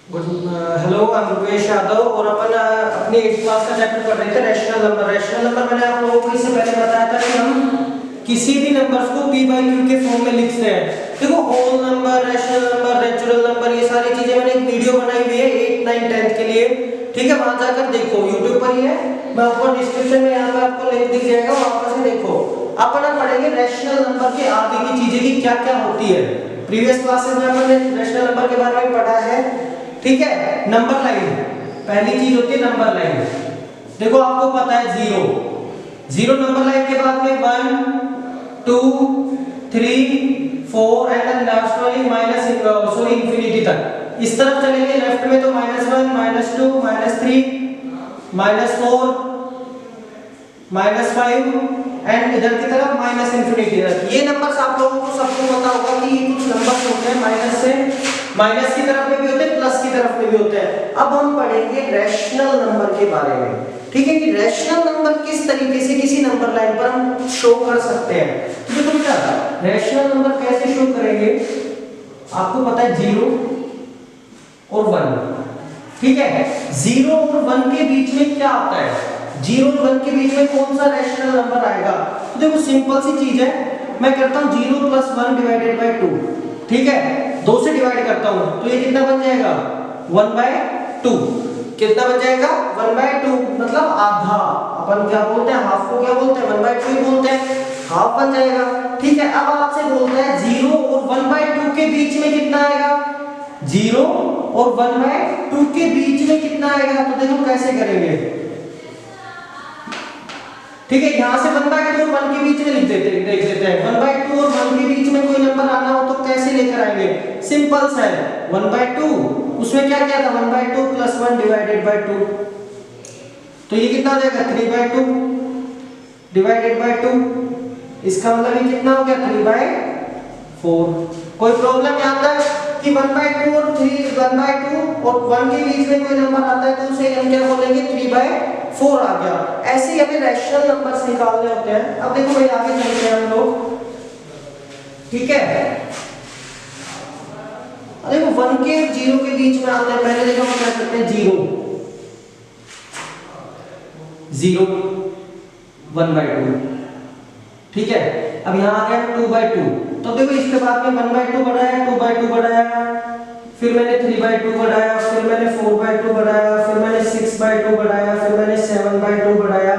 Hello, I am Rupesh Yadav और अपन अपनी 8th class का चैप्टर पढ़ रहे थे रैशनल नंबर। रैशनल नंबर मैंने आप लोगों को इससे पहले बताया था कि हम किसी भी नंबर्स को p बाई q के फॉर्म में लिखते हैं। देखो, whole number, rational number, natural number, ये सारी चीजें मैंने एक वीडियो बनाई हुई है 8, 9, 10th के लिए। ठीक है, वहां जाकर देखो, YouTube पर ही है। मैं ऊपर डिस्क्रिप्शन में यहाँ पे आपको लिंक दिख जाएगा, वहां पर से देखो। अपन अब पढ़ेंगे रैशनल नंबर के आगे की चीजें की क्या क्या होती है। प्रीवियस क्लासेस में अपन ने रैशनल नंबर के बारे में पढ़ा है। ठीक है, नंबर लाइन पहली चीज होती है नंबर लाइन। देखो, आपको पता है जीरो, जीरो नंबर लाइन के बाद में 1 2 3 4 एंड देन लास्ट वाली माइनस इंफिनिटी तक। इस तरफ चलेंगे लेफ्ट में तो -1 -2 -3 -4 -5 एंड इधर की तरफ माइनस इंफिनिटी तक। ये नंबर्स आप लोगों को सबको पता होगा कि ये कुछ नंबर्स होते हैं माइनस से, माइनस की तरफ में भी होते हैं, प्लस की तरफ में भी होते हैं। अब हम पढ़ेंगे रैशनल नंबर के बारे में। ठीक है, कि रैशनल नंबर किस तरीके से किसी नंबर लाइन पर हम शो कर सकते हैं। तो देखो बेटा, रैशनल नंबर कैसे शो करेंगे, आपको पता है 0 और 1। ठीक है, 0 और 1 के बीच में क्या आता है, 0 और 1 के बीच में कौन सा रैशनल नंबर आएगा। तो देखो, सिंपल सी चीज है, मैं करता हूं 0 + 1 डिवाइडेड बाय 2। ठीक है, 2 से डिवाइड करता हूं तो ये कितना बन जाएगा 1/2। कितना बन जाएगा 1/2, मतलब आधा। अपन क्या बोलते हैं, हाफ को क्या बोलते हैं, 1/2 ही बोलते हैं, हाफ बन जाएगा। ठीक है, अब आपसे बोलता है 0 और 1/2 के बीच में कितना आएगा, 0 और 1/2 के बीच में कितना आएगा। तो देखो कैसे करेंगे। ठीक है, यहां से 1/2 और 1 के बीच में लिख देते हैं, देख लेते हैं। 1/2 और 1 के बीच में कोई नंबर आना हो तो कैसे लेकर आएंगे, सिंपल सा है 1/2, उसमें क्या क्या था 1/2 + 1 डिवाइडेड बाय 2। तो ये कितना हो जाएगा 3/2 डिवाइडेड बाय 2। इसका मतलब ये कितना हो गया 3/4। कोई प्रॉब्लम यहां तक कि 1/2 और 1/2 और 1 के बीच में कोई नंबर आता है तो उसे हम क्या बोलेंगे 3/4 आ गया। ऐसे ही हमें रैशनल नंबर्स निकालने होते हैं। अब देखो भाई, आगे चलते हैं हम लोग। ठीक है, देखो 1 के 0 के बीच में आते हैं। पहले देखो हम क्या करते हैं 0 0 1/2। ठीक है, अब यहां आ गया 2/2। तो देखो इसके बाद में 1/2 बढ़ाया, 2/2 बढ़ाया, फिर मैंने 3/2 बढ़ाया, फिर मैंने 4/2 बढ़ाया, फिर मैंने 6/2 बढ़ाया, फिर मैंने 7/2 बढ़ाया।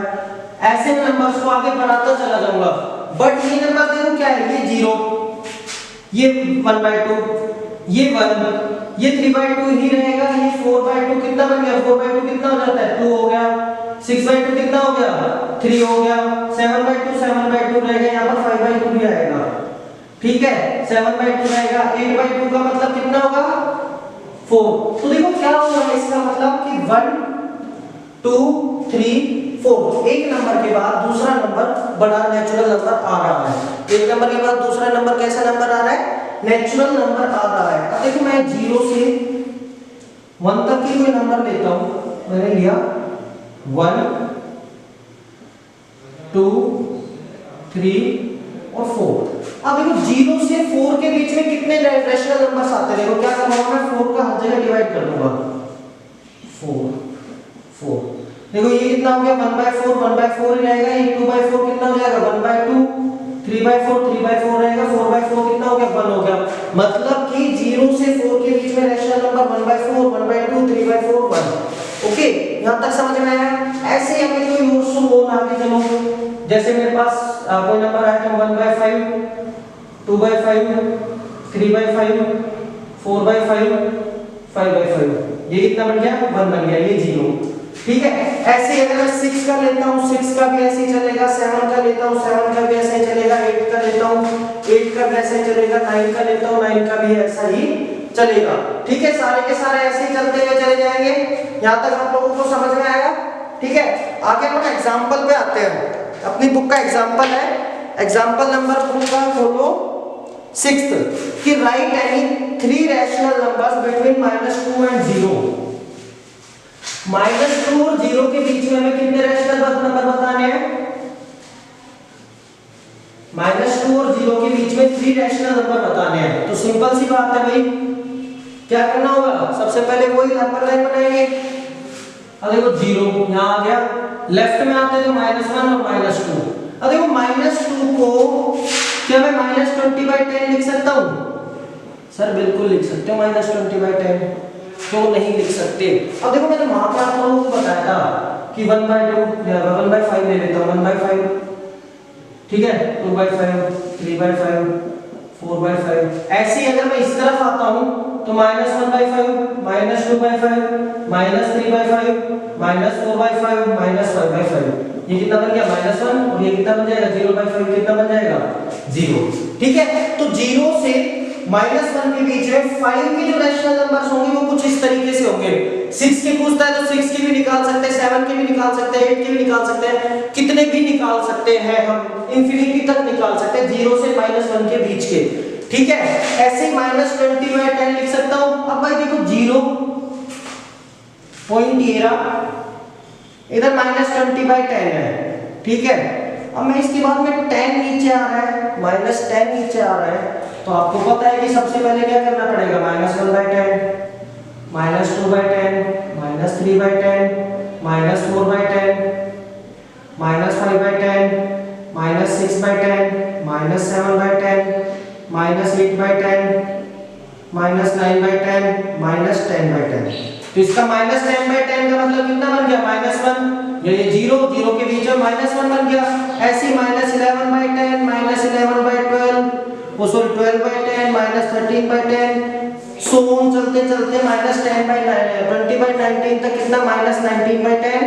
ऐसे नंबर्स को आगे बढ़ाता चला जाऊंगा। बट ये नंबर देखो क्या है, ये 0, ये 1/2, ये 1, ये 3/2 ही रहेगा, ये 4/2 कितना बन गया, 4/2 कितना हो जाता है 2 हो गया, 6/2 कितना हो गया 3 हो गया, 7/2 रह गया, यहाँ पर 5/2 भी आएगा। ठीक है, 7/2 रहेगा, 8/2 का मतलब कितना होगा 4। तो देखो क्या होगा इसका मतलब कि 1 2 3 4, एक नंबर के बाद दूसरा नंबर बड़ा नेचुरल नंबर आ रहा है। एक नंबर के बाद दूसरा नंबर कैसा नंबर आ रहा है, नेचुरल नंबर आ रहा है। अब देखो मैं 0 से 1 तक की कोई नंबर लेता हूं। मैंने लिया 1 2 3 और 4। अब देखो 0 से 4 के बीच में कितने रैशनल नंबर्स आते हैं। देखो क्या करूंगा मैं 4 का हर जगह डिवाइड कर दूंगा 4 4। देखो ये कितना हो गया 1/4 1/4 ही रहेगा, ये 2/4 कितना हो जाएगा 1/2, 3/4 3/4 रहेगा, 4/4 कितना हो गया 1 हो गया। मतलब कि 0 से 4 के बीच में रैशनल नंबर 1/4 1/2 3/4 1। ओके, यहां तक समझ में आया। ऐसे ही हमें कोई और सो आगे चलो, जैसे मेरे पास कोई नंबर आया तो 1/5 2/5 3/5 4/5 5/5, ये कितना बन गया 1 बन गया, ये 0। ठीक है, ऐसे ही अगर मैं 6 का लेता हूं 6 का भी ऐसे ही चलेगा, 7 का लेता हूं 7 का भी ऐसे ही चलेगा, 8 का लेता हूं 8 का भी ऐसे ही चलेगा, 9 का लेता हूं 9 का भी ऐसा ही चलेगा। ठीक है, सारे के सारे ऐसे ही चलते हुए चले जाएंगे। यहां तक आप लोगों को समझ में आएगा। ठीक है, आगे हम एग्जांपल पे आते हैं। अपनी बुक का एग्जांपल है, एग्जांपल नंबर बुक का खोलो 6th कि right any 3 rational numbers between -2 and 0। -2 और 0 के बीच में हमें कितने रैशनल नंबर बताने हैं, -2 और 0 के बीच में 3 रैशनल नंबर बताने हैं। तो सिंपल सी बात है भाई, क्या करना होगा, सबसे पहले कोई अपर लाइन बनाएंगे। अब देखो 0 यहाँ आ गया, लेफ्ट में आते तो -1 और -2। अब देखो -2 को क्या मैं -20/10 लिख सकता हूँ? सर बिल्कुल लिख सकते हो -20/10, क्यों नहीं लिख सकते? अब देखो मैंने वहां पे आप लोगों को बताया था कि 1/2 या 1/5 ले लेता हूँ, 1/5 ठीक है, 2/5, 3/5, 4/5। ऐसे ही अगर मैं इस तरफ आता हूँ तो -1/5, -2/5, -3/5, -4/5, -5/5। ये कितना बन गया -1 और ये कितना बन जाएगा 0/5, कितना बन जाएगा 0। ठीक है, तो 0 से -1 के बीच में 5 के जो रैशनल नंबर्स होंगे वो कुछ इस तरीके से होंगे। 6 के पूछता है तो 6 के भी निकाल सकते हैं, 7 के भी निकाल सकते हैं, 8 के भी निकाल सकते हैं, कितने भी निकाल सकते हैं, हम इंफिनिटी तक निकाल सकते हैं 0 से -1 के बीच के। ठीक है, ऐसे ही -20/10 लिख सकता हूं। अब भाई देखो 0 पॉइंट ये रहा, इधर -20/10 है। ठीक है, अब मैं इसके बाद में 10 नीचे आ रहा है, -10 नीचे आ रहा है, तो आपको पता है कि सबसे पहले क्या करना पड़ेगा, -1/10, -2/10, -3/10, -4/10, -5/10, -6/10, -7/10, -8/10, -9/10, -10/10। तो इसका -10/10 का मतलब कितना बन गया, -1, ये 0 के बीच में -1 बन गया। ऐसे ही -11/10, -11/12, वो सॉरी 12/10, -13/10, सो ऑन चलते चलते -20/19 तक कितना -19/10,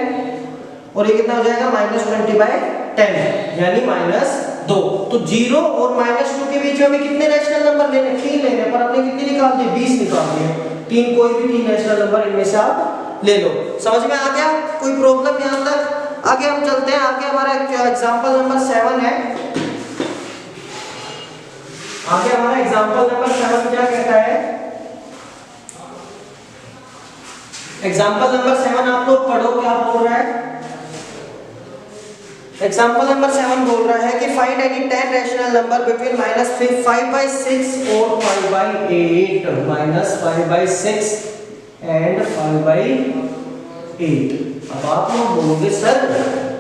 और ये कितना हो जाएगा -20/10 यानी -2। तो 0 और -2 के बीच में हमें कितने रैशनल नंबर लेने, 3 लेने, पर हमने कितने निकाल दिए, 20 निकाल दिए। 3 कोई भी 3 रैशनल नंबर इनमें से आप ले लो। समझ में आ गया, कोई प्रॉब्लम यहां तक? आगे हम चलते हैं, आगे हमारा एग्जांपल नंबर 7 है। आगे हमारा एग्जांपल नंबर 7 क्या कहता है? एग्जांपल नंबर 7 आप लोग पढ़ो, क्या बोल रहा है? एग्जांपल नंबर 7 बोल रहा है कि find any 10 rational number between -5/6 और 5/8, -5/6 एंड 5/8। अब आप लोग बोलोगे सर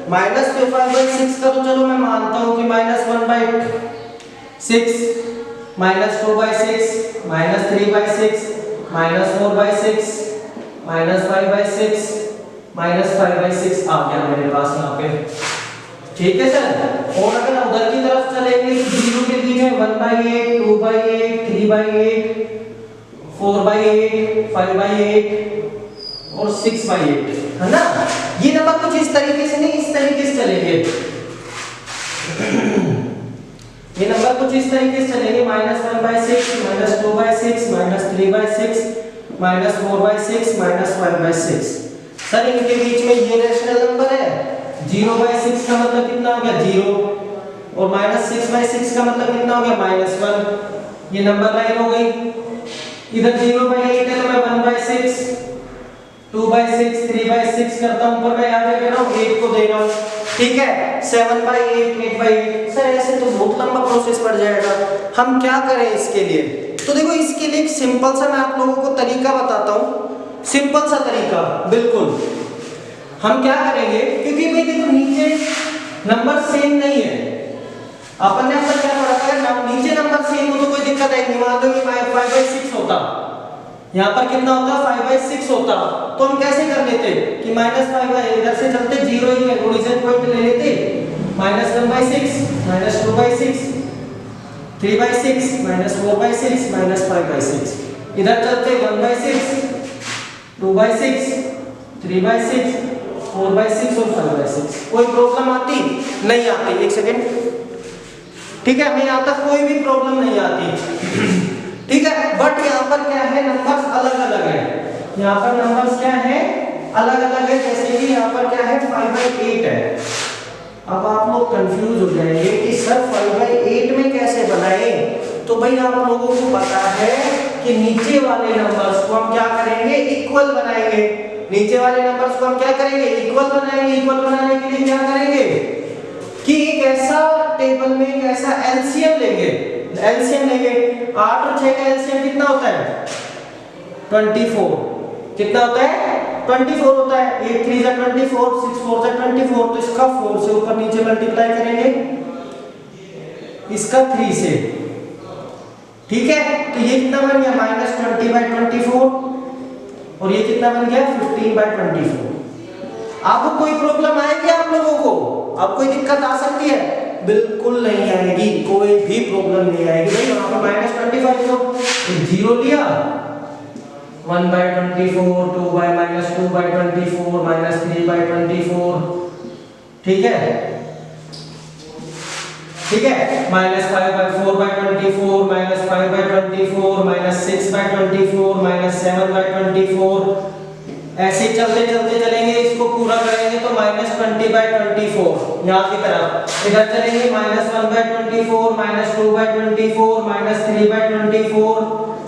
-5/6 का तो चलो मैं मानता हूं कि -1/6, -2/6, -3/6, -4/6, -5/6, -5/6 आ गया मेरे पास यहाँ पे। ठीक है सर, और अगर उधर की तरफ चलेंगे तो 0 के बीच में 1/8, 2/8, 3/8, 4/8, 5/8 और 6/8, है ना? ये नंबर कुछ इस तरीके से नहीं, इस तरीके से चलेंगे। ये नंबर कुछ इस तरीके से चलेंगे, -1/6, -2/6, -3/6, -4/6, -5/6। सर इनके बीच में ये रैशनल नंबर है, 0/6 का मतलब कितना हो गया 0, और -6/6 का मतलब कितना हो गया -1। ये नंबर लाइन हो गई। इधर 0/8 है तो मैं 1/6, 2/6, 3/6 करता हूं, पर मैं यहाँ पे कर रहा हूँ 8 को दे रहा हूँ। ठीक है, 7/8, 8/8। सर ऐसे तो बहुत लंबा प्रोसेस पड़ जाएगा, हम क्या करें इसके लिए? तो देखो इसके लिए एक सिंपल सा मैं आप लोगों को तरीका बताता हूँ, सिंपल सा तरीका। बिल्कुल हम क्या करेंगे, क्योंकि भाई देखो नीचे नंबर सेम नहीं है, अपन ने अब तक क्या पढ़ा था, नीचे नंबर सेम हो तो कोई दिक्कत है नहीं। मान लो कि 5/6 होता, यहाँ पर कितना होता, 5/6 होता, तो हम कैसे कर लेते कि -5 इधर से चलते 0 ही ओरिजिन पॉइंट ले लेते, -1/6, -2/6, 3/6, -4/6, -5/6। इधर चलते 1/6, 2/6, 3/6, 4/6 और 5/6। कोई प्रॉब्लम आती नहीं आती? एक सेकेंड, ठीक है, हमें यहाँ तक कोई भी प्रॉब्लम नहीं आती। ठीक है, बट यहाँ पर क्या है, नंबर्स अलग अलग है। यहाँ पर नंबर्स क्या है, अलग अलग है। जैसे कि यहाँ पर क्या है 5/8 है। अब आप लोग कंफ्यूज हो जाएंगे कि सर 5/8 में कैसे बनाए? तो भाई आप लोगों को पता है कि नीचे वाले नंबर्स को हम क्या करेंगे, इक्वल बनाएंगे। नीचे वाले नंबर्स को हम क्या करेंगे, इक्वल बनाएंगे। इक्वल बनाने के लिए क्या करेंगे कि एक ऐसा टेबल में एक ऐसा एलसीएम लेंगे। एलसीएम लेंगे, 8 और 6 का एलसीएम कितना होता है, 24 कितना होता है 24 होता है 8 3 जा 24 6 4 जा 24 तो इसका 4 से ऊपर नीचे मल्टीप्लाई करेंगे इसका 3 से ठीक है तो ये कितना बन गया -20/24 और ये कितना बन गया 15/24 आपको कोई प्रॉब्लम आएगी आप लोगों को अब कोई दिक्कत आ सकती है बिल्कुल नहीं आएगी कोई भी प्रॉब्लम नहीं आएगी भाई वहां पर -25 को 0 लिया 1/24 -2/24 -3/24 ठीक है -5/4/24 -5/24 -6/24 -7/24 ऐसे चलते चलते चलेंगे इसको पूरा करेंगे तो -20/24 यहाँ की तरफ इधर चलेंगे -1/24 -2/24 -3/24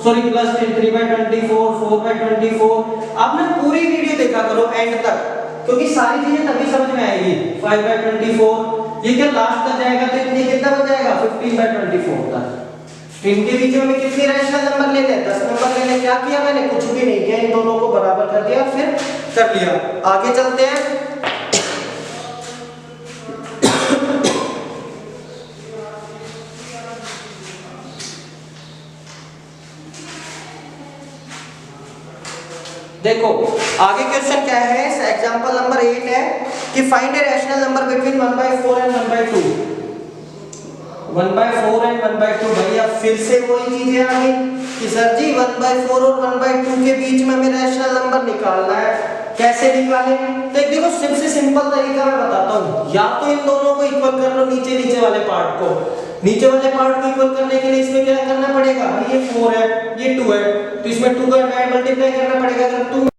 सॉरी +3/24 4/24 आप ना पूरी वीडियो देखा करो एंड तक क्योंकि सारी चीजें तभी समझ में आएगी 5/24 ये क्या लास्ट तक जाएगा तो इतनी कितना बन जाएगा 15/24 तक इनके बीच में कितनी रैशनल नंबर ले ले 10 नंबर ले ले क्या किया मैंने कुछ भी नहीं किया इन दोनों को बराबर कर दिया फिर कर लिया आगे चलते हैं देखो आगे क्वेश्चन क्या है एग्जांपल नंबर 8 है कि find a rational number between 1/4 and 1/2 1/4 and 1/2 भैया फिर से वही चीजें आ गई कि सर जी 1/4 और 1/2 के बीच में हमें रैशनल नंबर निकालना है कैसे निकालें तो एक देखो सबसे सिंपल तरीका मैं बताता हूं या तो इन दोनों को इक्वल कर लो नीचे वाले पार्ट को नीचे वाले पार्ट को इक्वल करने के लिए इसमें क्या करना पड़ेगा भाई ये 4 है ये 2 है तो इसमें 2 का मल्टीप्लाई करना पड़ेगा अगर 2